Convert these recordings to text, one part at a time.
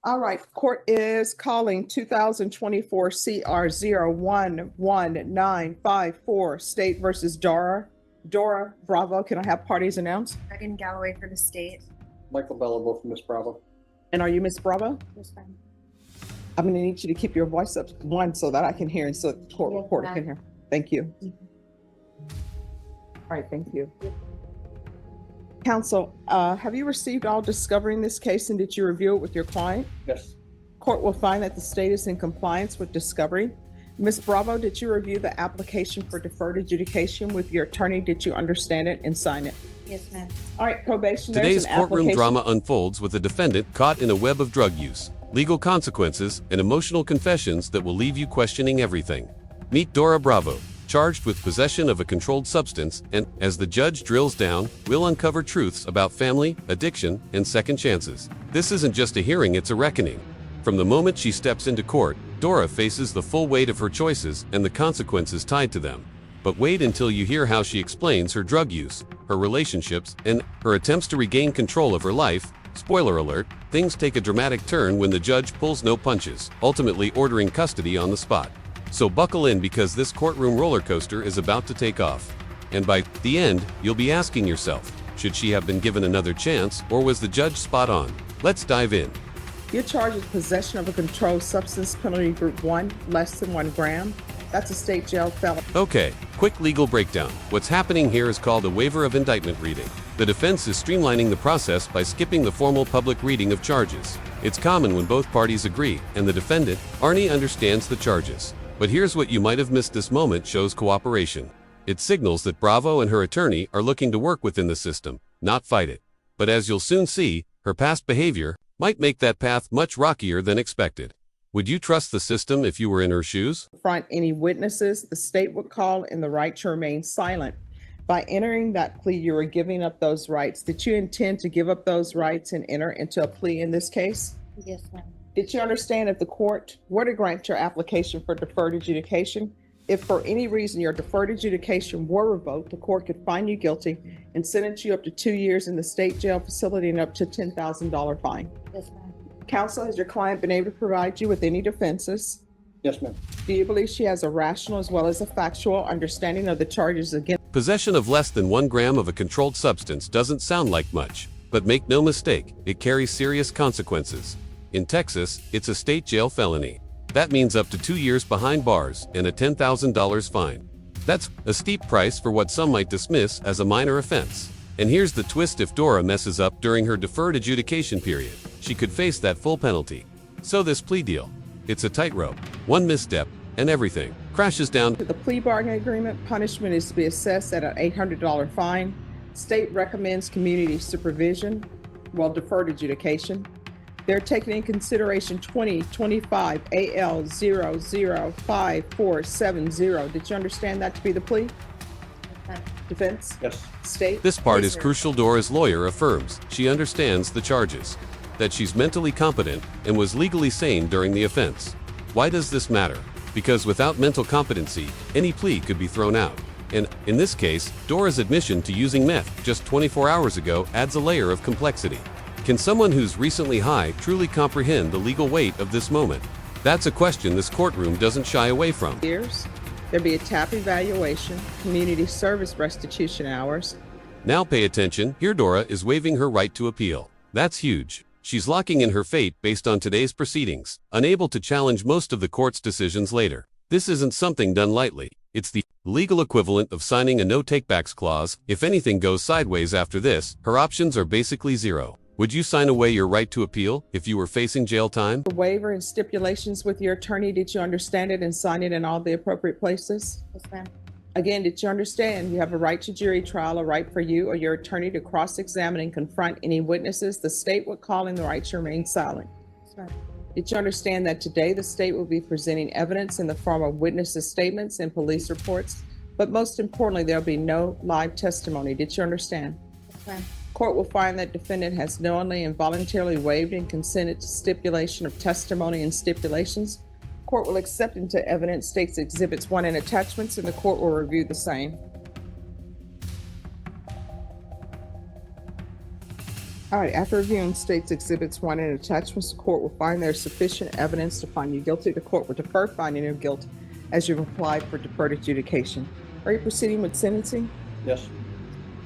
All right, court is calling 2024 CR 011954 State versus Dora Bravo. Can I have parties announced? Megan Galloway for the state. Michael Bellabo for Miss Bravo. And are you Miss Bravo? Yes, ma'am. I'm going to need you to keep your voice up one so that I can hear and so the court reporter can hear. Thank you. All right, thank you. Counsel, have you received all discovery in this case and did you review it with your client? Yes. Court will find that the state is in compliance with discovery. Ms. Bravo, did you review the application for deferred adjudication with your attorney? Did you understand it and sign it? Yes, ma'am. All right, probation. Today's courtroom drama unfolds with a defendant caught in a web of drug use, legal consequences, and emotional confessions that will leave you questioning everything. Meet Dora Bravo, charged with possession of a controlled substance, and, as the judge drills down, we'll uncover truths about family, addiction, and second chances. This isn't just a hearing, it's a reckoning. From the moment she steps into court, Dora faces the full weight of her choices and the consequences tied to them. But wait until you hear how she explains her drug use, her relationships, and her attempts to regain control of her life. Spoiler alert, things take a dramatic turn when the judge pulls no punches, ultimately ordering custody on the spot. So buckle in because this courtroom roller coaster is about to take off. And by the end, you'll be asking yourself, should she have been given another chance, or was the judge spot on? Let's dive in. You're charged with possession of a controlled substance, penalty group 1, less than 1 gram. That's a state jail felony. Okay, quick legal breakdown. What's happening here is called a waiver of indictment reading. The defense is streamlining the process by skipping the formal public reading of charges. It's common when both parties agree, and the defendant, Arnie, understands the charges. But here's what you might have missed: this moment shows cooperation. It signals that Bravo and her attorney are looking to work within the system, not fight it. But as you'll soon see, her past behavior might make that path much rockier than expected. Would you trust the system if you were in her shoes? Front any witnesses, the state would call in the right to remain silent. By entering that plea, you are giving up those rights. Did you intend to give up those rights and enter into a plea in this case? Yes, ma'am. Did you understand if the court were to grant your application for deferred adjudication, if for any reason your deferred adjudication were revoked, the court could find you guilty and sentence you up to 2 years in the state jail facility and up to $10,000 fine? Yes, ma'am. Counsel, has your client been able to provide you with any defenses? Yes, ma'am. Do you believe she has a rational as well as a factual understanding of the charges against? Possession of less than 1 gram of a controlled substance doesn't sound like much, but make no mistake, it carries serious consequences. In Texas, it's a state jail felony. That means up to 2 years behind bars and a $10,000 fine. That's a steep price for what some might dismiss as a minor offense. And here's the twist: if Dora messes up during her deferred adjudication period, she could face that full penalty. So this plea deal, it's a tightrope. One misstep, and everything crashes down. The plea bargaining agreement punishment is to be assessed at an $800 fine. State recommends community supervision, deferred adjudication. They're taking in consideration 2025 AL 005470. Did you understand that to be the plea? Defense? Yes. State? This part Yes, is sir. crucial. Dora's lawyer affirms she understands the charges, that she's mentally competent and was legally sane during the offense. Why does this matter? Because without mental competency, any plea could be thrown out. And in this case, Dora's admission to using meth just 24 hours ago adds a layer of complexity. Can someone who's recently high truly comprehend the legal weight of this moment? That's a question this courtroom doesn't shy away from. Years. There'll be a TAP evaluation, community service restitution hours. Now pay attention, here Dora is waiving her right to appeal. That's huge. She's locking in her fate based on today's proceedings, unable to challenge most of the court's decisions later. This isn't something done lightly. It's the legal equivalent of signing a no-takebacks clause. If anything goes sideways after this, her options are basically zero. Would you sign away your right to appeal if you were facing jail time? The waiver and stipulations with your attorney, did you understand it and sign it in all the appropriate places? Yes, ma'am. Again, did you understand you have a right to jury trial, a right for you or your attorney to cross-examine and confront any witnesses? The state would call in the right to remain silent. Yes, ma'am. Did you understand that today the state will be presenting evidence in the form of witnesses' statements and police reports? But most importantly, there'll be no live testimony. Did you understand? Yes, ma'am. Court will find that defendant has knowingly and voluntarily waived and consented to stipulation of testimony and stipulations. Court will accept into evidence state's exhibits 1 and attachments, and the court will review the same. All right, after reviewing state's exhibits 1 and attachments, the court will find there's sufficient evidence to find you guilty. The court will defer finding of guilt as you've applied for deferred adjudication. Are you proceeding with sentencing? Yes.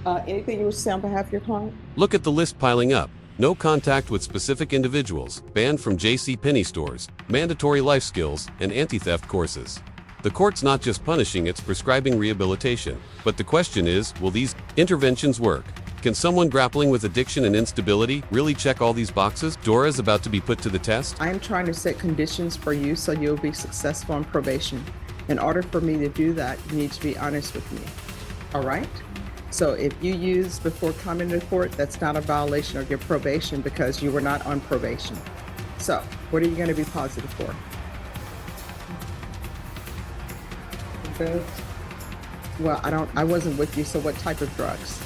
Anything you wish to say on behalf of your client? Look at the list piling up. No contact with specific individuals, banned from JCPenney stores, mandatory life skills, and anti-theft courses. The court's not just punishing, it's prescribing rehabilitation. But the question is, will these interventions work? Can someone grappling with addiction and instability really check all these boxes? Dora's about to be put to the test. I am trying to set conditions for you so you'll be successful on probation. In order for me to do that, you need to be honest with me. All right? So if you use before coming to court, that's not a violation of your probation because you were not on probation. So what are you going to be positive for? Good. Well, I wasn't with you, so what type of drugs?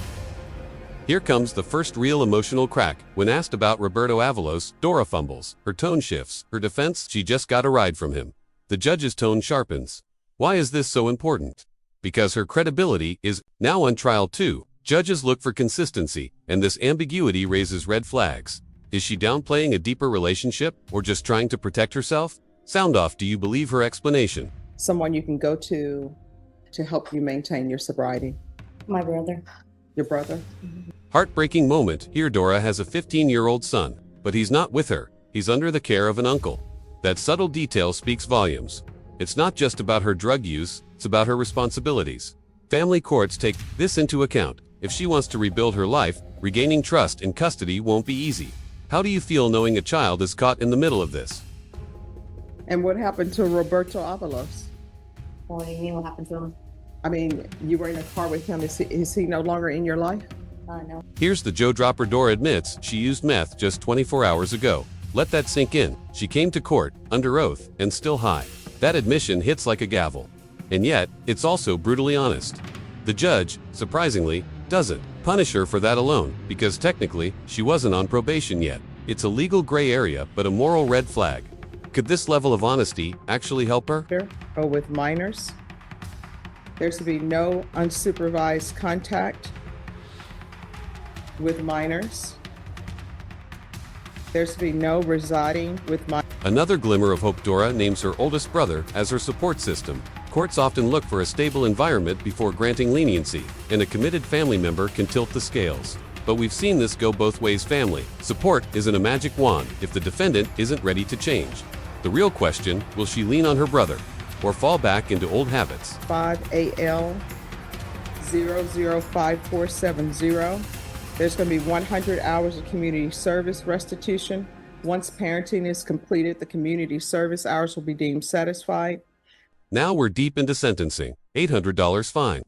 Here comes the first real emotional crack. When asked about Roberto Avalos, Dora fumbles. Her tone shifts. Her defense, she just got a ride from him. The judge's tone sharpens. Why is this so important? Because her credibility is now on trial too. Judges look for consistency, and this ambiguity raises red flags. Is she downplaying a deeper relationship, or just trying to protect herself? Sound off, do you believe her explanation? Someone you can go to help you maintain your sobriety. My brother. Your brother? Heartbreaking moment. Here Dora has a 15-year-old son, but he's not with her. He's under the care of an uncle. That subtle detail speaks volumes. It's not just about her drug use, it's about her responsibilities. Family courts take this into account. If she wants to rebuild her life, regaining trust in custody won't be easy. How do you feel knowing a child is caught in the middle of this? And what happened to Roberto Avalos? What do you mean what happened to him? I mean, you were in a car with him. Is he no longer in your life? No. Here's the Joe Dropper. Dora admits she used meth just 24 hours ago. Let that sink in. She came to court, under oath, and still high. That admission hits like a gavel. And yet, it's also brutally honest. The judge, surprisingly, doesn't punish her for that alone, because technically, she wasn't on probation yet. It's a legal gray area, but a moral red flag. Could this level of honesty actually help her? Or with minors? There's to be no unsupervised contact with minors. There's to be no residing with minors. Another glimmer of hope. Dora names her oldest brother as her support system. Courts often look for a stable environment before granting leniency, and a committed family member can tilt the scales. But we've seen this go both ways. Family support isn't a magic wand if the defendant isn't ready to change. The real question, will she lean on her brother or fall back into old habits? 5AL 005470. There's going to be 100 hours of community service restitution. Once parenting is completed, the community service hours will be deemed satisfied. Now we're deep into sentencing. $800 fine.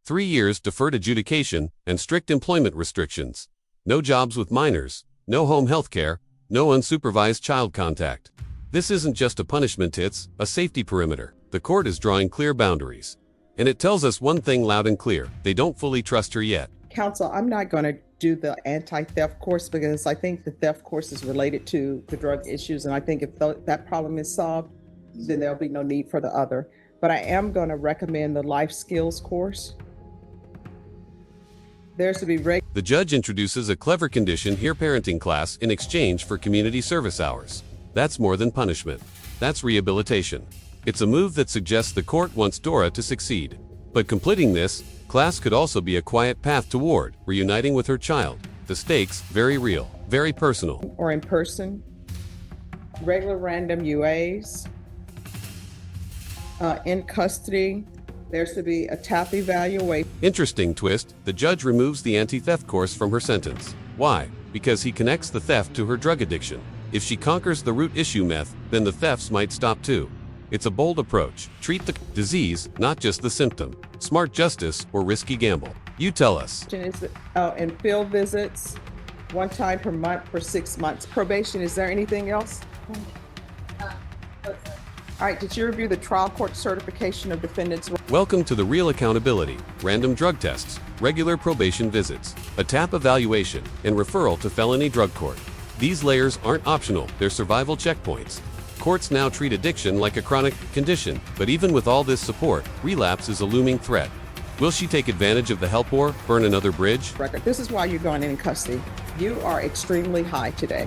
3 years deferred adjudication and strict employment restrictions. No jobs with minors, no home health care, no unsupervised child contact. This isn't just a punishment, it's a safety perimeter. The court is drawing clear boundaries. And it tells us one thing loud and clear: they don't fully trust her yet. Counsel, I'm not going to do the anti-theft course because I think the theft course is related to the drug issues. And I think if that problem is solved, then there'll be no need for the other. But I am going to recommend the life skills course. There's to be The judge introduces a clever condition here: parenting class in exchange for community service hours. That's more than punishment. That's rehabilitation. It's a move that suggests the court wants Dora to succeed. But completing this class could also be a quiet path toward reuniting with her child. The stakes, very real, very personal. or in person, regular random UAs, in custody. There's to be a TAP evaluation. Interesting twist, the judge removes the anti-theft course from her sentence. Why? Because he connects the theft to her drug addiction. If she conquers the root issue, meth, then the thefts might stop too. It's a bold approach. Treat the disease, not just the symptom. Smart justice or risky gamble? You tell us. And field visits, 1 time per month for 6 months. Probation, is there anything else? All right, did you review the trial court certification of defendants? Welcome to the real accountability. Random drug tests, regular probation visits, a TAP evaluation, and referral to felony drug court. These layers aren't optional, they're survival checkpoints. Courts now treat addiction like a chronic condition, but even with all this support, relapse is a looming threat. Will she take advantage of the help war, burn another bridge? Record. This is why you're going in custody. You are extremely high today.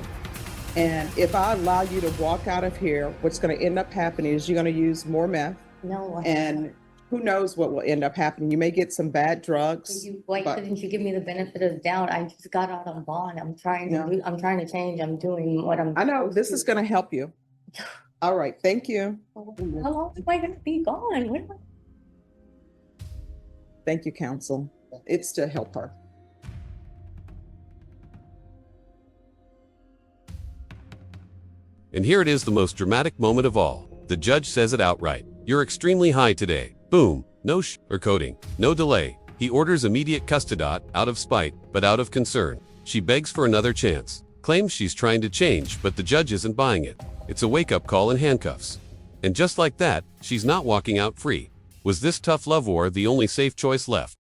And if I allow you to walk out of here, what's going to end up happening is you're going to use more meth. No. And who knows what will end up happening. You may get some bad drugs. Why but- couldn't you give me the benefit of the doubt? I just got out on bond. I'm trying to change. I'm doing what I'm. I know this supposed is going to help you. All right. Thank you. to. How long am I gonna be gone? When am I- Thank you, counsel. It's to help her. And here it is, the most dramatic moment of all. The judge says it outright. You're extremely high today. Boom. No sugarcoating. No delay. He orders immediate custody, out of spite, but out of concern. She begs for another chance. Claims she's trying to change, but the judge isn't buying it. It's a wake-up call in handcuffs. And just like that, she's not walking out free. Was this tough love war the only safe choice left?